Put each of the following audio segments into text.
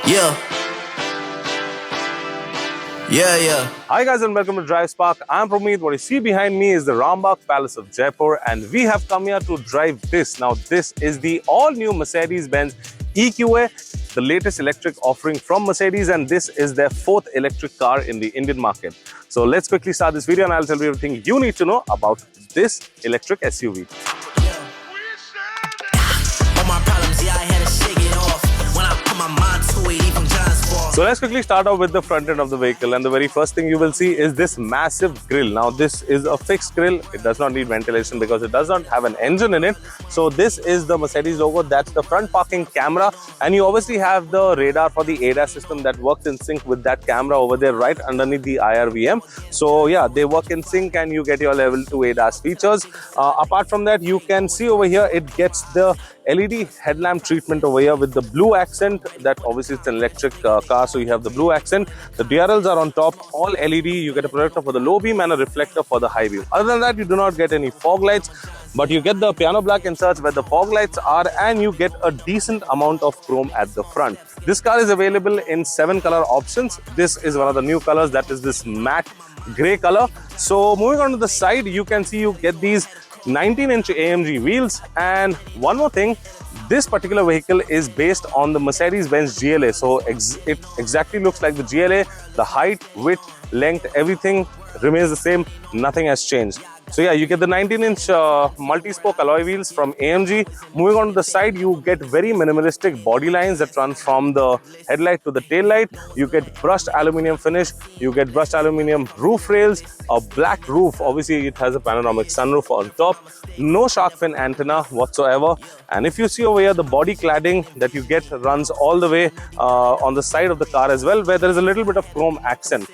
Yeah. Hi guys and welcome to DriveSpark. I'm Promeet. What you see behind me is the Rambagh Palace of Jaipur and we have come here to drive this. Now this is the all-new Mercedes-Benz EQA, the latest electric offering from Mercedes, and this is their fourth electric car in the Indian market. So let's quickly start this video and I'll tell you everything you need to know about this electric SUV. So let's quickly start off with the front end of the vehicle, and the very first thing you will see is this massive grille. Now this is a fixed grille. It does not need ventilation because it does not have an engine in it. So this is the Mercedes logo. That's the front parking camera, and you obviously have the radar for the ADAS system that works in sync with that camera over there right underneath the IRVM. So yeah, they work in sync and you get your level 2 ADAS features. Apart from that, you can see over here it gets the LED headlamp treatment over here with the blue accent. That obviously it's an electric car, so you have the blue accent. The DRLs are on top, all LED. You get a projector for the low beam and a reflector for the high beam. Other than that, you do not get any fog lights, but you get the piano black inserts where the fog lights are, and you get a decent amount of chrome at the front. This car is available in 7 color options. This is one of the new colors, that is this matte gray color. So moving on to the side, you can see you get these 19-inch AMG wheels, and one more thing, this particular vehicle is based on the Mercedes-Benz GLA, so it exactly looks like the GLA. The height, width, length, everything remains the same, nothing has changed. So yeah, you get the 19-inch multi-spoke alloy wheels from AMG. Moving on to the side, you get very minimalistic body lines that run from the headlight to the tail light. You get brushed aluminium finish. You get brushed aluminium roof rails, a black roof. Obviously, it has a panoramic sunroof on top. No shark fin antenna whatsoever. And if you see over here, the body cladding that you get runs all the way on the side of the car as well, where there is a little bit of chrome accent.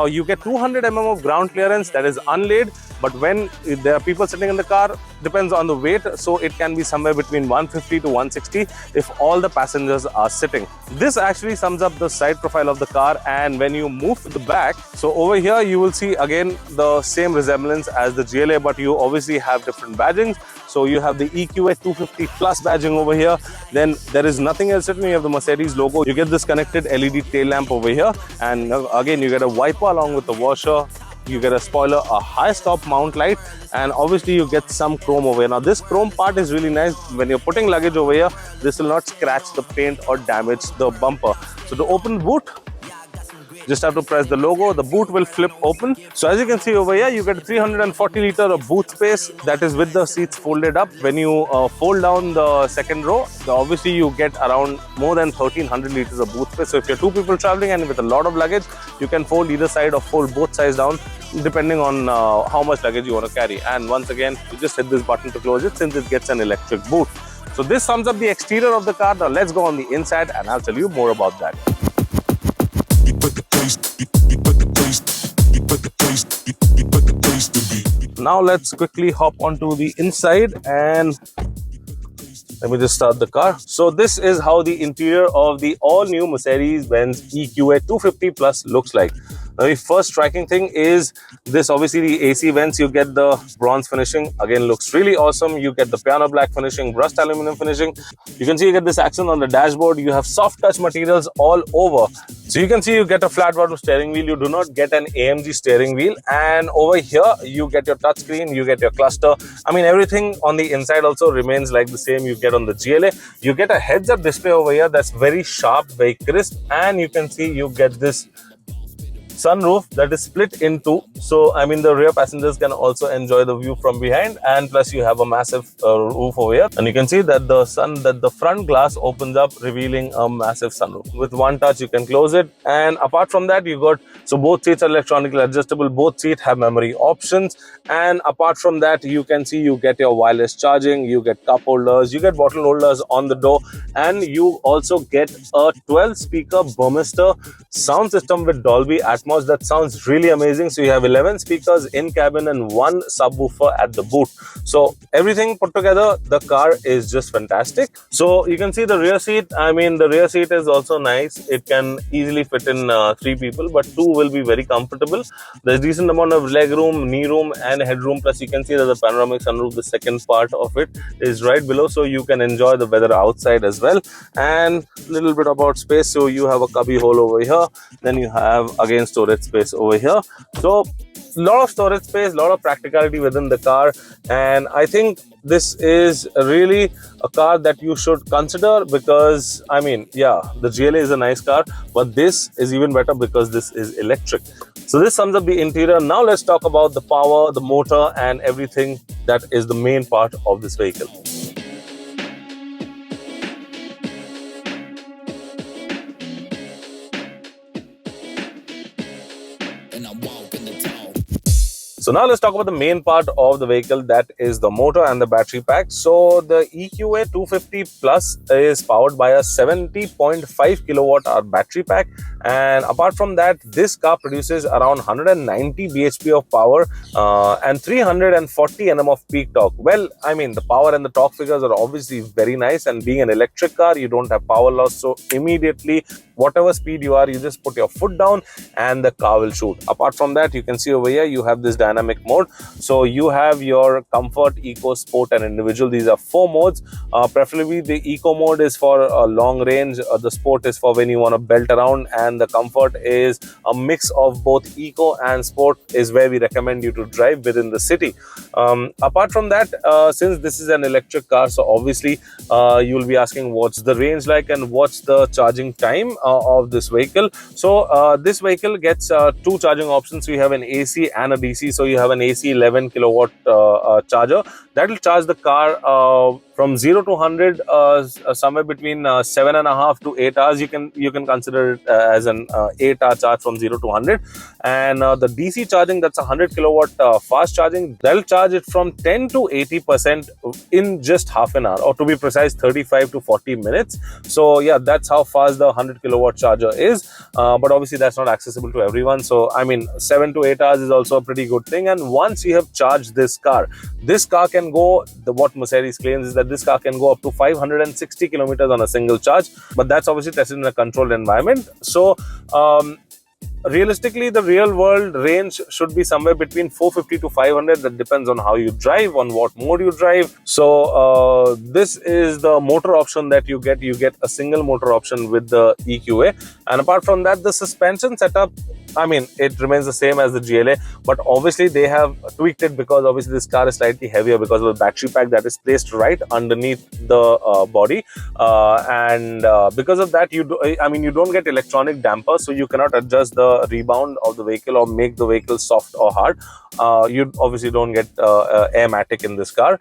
You get 200 mm of ground clearance that is unlaid, but when there are people sitting in the car, depends on the weight, so it can be somewhere between 150 to 160 if all the passengers are sitting. This actually sums up the side profile of the car, and when you move to the back, so over here you will see again the same resemblance as the GLA, but you obviously have different badgings. So you have the EQA 250 plus badging over here. Then there is nothing else written. You have the Mercedes logo. You get this connected LED tail lamp over here, and again you get a wiper along with the washer. You get a spoiler, a high stop mount light, and obviously you get some chrome over here. Now this chrome part is really nice. When you're putting luggage over here, this will not scratch the paint or damage the bumper. So to open boot, just have to press the logo, the boot will flip open. So as you can see over here, you get 340 liter of boot space, that is with the seats folded up. When you fold down the second row, obviously you get around more than 1300 liters of boot space. So if you're 2 people traveling and with a lot of luggage, you can fold either side or fold both sides down, depending on how much luggage you want to carry. And once again, you just hit this button to close it, since it gets an electric boot. So this sums up the exterior of the car. Now let's go on the inside and I'll tell you more about that. Now let's quickly hop onto the inside and let me just start the car. So this is how the interior of the all-new Mercedes-Benz EQA 250 Plus looks like. Now, the first striking thing is this, obviously the AC vents, you get the bronze finishing, again looks really awesome. You get the piano black finishing, brushed aluminum finishing. You can see you get this accent on the dashboard. You have soft touch materials all over. So you can see you get a flat bottom steering wheel. You do not get an AMG steering wheel. And over here, you get your touchscreen, you get your cluster. I mean, everything on the inside also remains like the same you get on the GLA. You get a heads-up display over here that's very sharp, very crisp. And you can see you get this sunroof that is split in two, so I mean the rear passengers can also enjoy the view from behind, and plus you have a massive roof over here, and you can see that the front glass opens up, revealing a massive sunroof. With one touch you can close it, and apart from that you got, so both seats are electronically adjustable, both seats have memory options, and apart from that you can see you get your wireless charging, you get cup holders, you get bottle holders on the door, and you also get a 12 speaker Burmester sound system with Dolby Atmos mods. That sounds really amazing. So you have 11 speakers in cabin and one subwoofer at the boot. So everything put together, the car is just fantastic. So you can see the rear seat. I mean, the rear seat is also nice. It can easily fit in 3 people, but 2 will be very comfortable. There's decent amount of leg room, knee room and headroom. Plus you can see that the panoramic sunroof, the second part of it, is right below, so you can enjoy the weather outside as well. And a little bit about space. So you have a cubby hole over here, then you have again storage space over here. So lot of storage space, lot of practicality within the car, and I think this is really a car that you should consider, because I mean, yeah, the GLA is a nice car, but this is even better because this is electric. So this sums up the interior. Now let's talk about the power, the motor and everything that is the main part of this vehicle. So now let's talk about the main part of the vehicle, that is the motor and the battery pack. So the EQA 250 Plus is powered by a 70.5 kilowatt hour battery pack, and apart from that, this car produces around 190 bhp of power and 340 Nm of peak torque. Well, I mean, the power and the torque figures are obviously very nice, and being an electric car, you don't have power loss, so immediately whatever speed you are, you just put your foot down and the car will shoot. Apart from that, you can see over here you have this dynamic mode. So you have your comfort, eco, sport and individual. These are 4 modes. Preferably the eco mode is for a long range, the sport is for when you want to belt around, and the comfort is a mix of both eco and sport, is where we recommend you to drive within the city. Apart from that, since this is an electric car, so obviously you will be asking what's the range like and what's the charging time of this vehicle. So this vehicle gets 2 charging options. So you have an AC and a DC. So you have an AC 11 kilowatt charger that will charge the car from 0 to 100 somewhere between 7.5 to 8 hours. You can consider it as an 8-hour charge from 0 to 100. And the DC charging, that's 100 kilowatt fast charging, that'll charge it from 10 to 80% in just half an hour, or to be precise 35 to 40 minutes. So yeah, that's how fast the 100 kilowatt charger is, but obviously that's not accessible to everyone. So I mean, 7 to 8 hours is also a pretty good thing. And once you have charged this car can go, what Mercedes claims is that this car can go up to 560 kilometers on a single charge, but that's obviously tested in a controlled environment. So realistically, the real world range should be somewhere between 450 to 500. That depends on how you drive, on what mode you drive. So this is the motor option that you get. You get a single motor option with the EQA. And apart from that, the suspension setup, I mean, it remains the same as the GLA, but obviously they have tweaked it because obviously this car is slightly heavier because of the battery pack that is placed right underneath the body, and because of that, you don't get electronic dampers, so you cannot adjust the rebound of the vehicle or make the vehicle soft or hard. You obviously don't get airmatic in this car.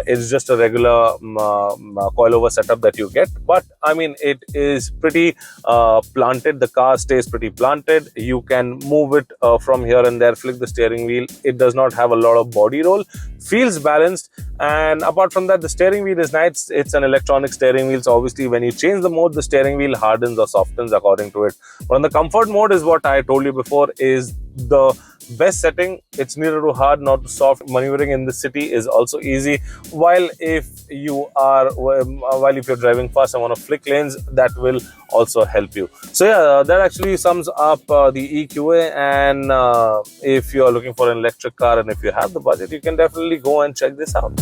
It's just a regular coilover setup that you get, but I mean, it is pretty planted. The car stays pretty planted. You can move it from here and there, flick the steering wheel. It does not have a lot of body roll, feels balanced. And apart from that, the steering wheel is nice. It's an electronic steering wheel, so obviously when you change the mode, the steering wheel hardens or softens according to it. But on the comfort mode is what I told you before is the best setting. It's neither too hard nor too soft. Maneuvering in the city is also easy, while if you're driving fast and want to flick lanes, that will also help you. So yeah, that actually sums up the EQA. And if you're looking for an electric car and if you have the budget, you can definitely go and check this out.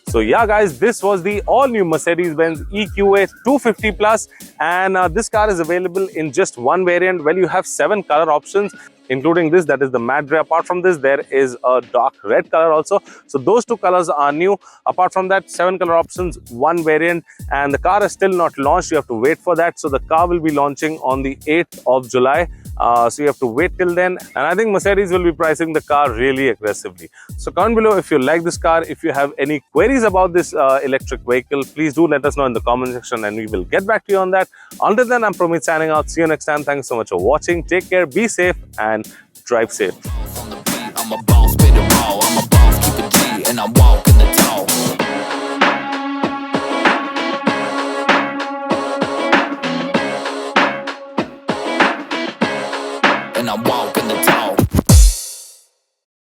So yeah guys, this was the all-new Mercedes-Benz EQA 250 Plus, and this car is available in just one variant. Well, you have 7 color options, including this, that is the matte gray. Apart from this, there is a dark red color also. So those 2 colors are new. Apart from that, 7 color options, 1 variant, and the car is still not launched. You have to wait for that. So the car will be launching on the 8th of July. So you have to wait till then, and I think Mercedes will be pricing the car really aggressively. So comment below if you like this car. If you have any queries about this electric vehicle, please do let us know in the comment section and we will get back to you on that. Until then, I'm Promeet signing out. See you next time. Thanks so much for watching. Take care, be safe and drive safe. I'm a boss, spit it raw. I'm a boss, keep it G, and I'm walking the talk. I walk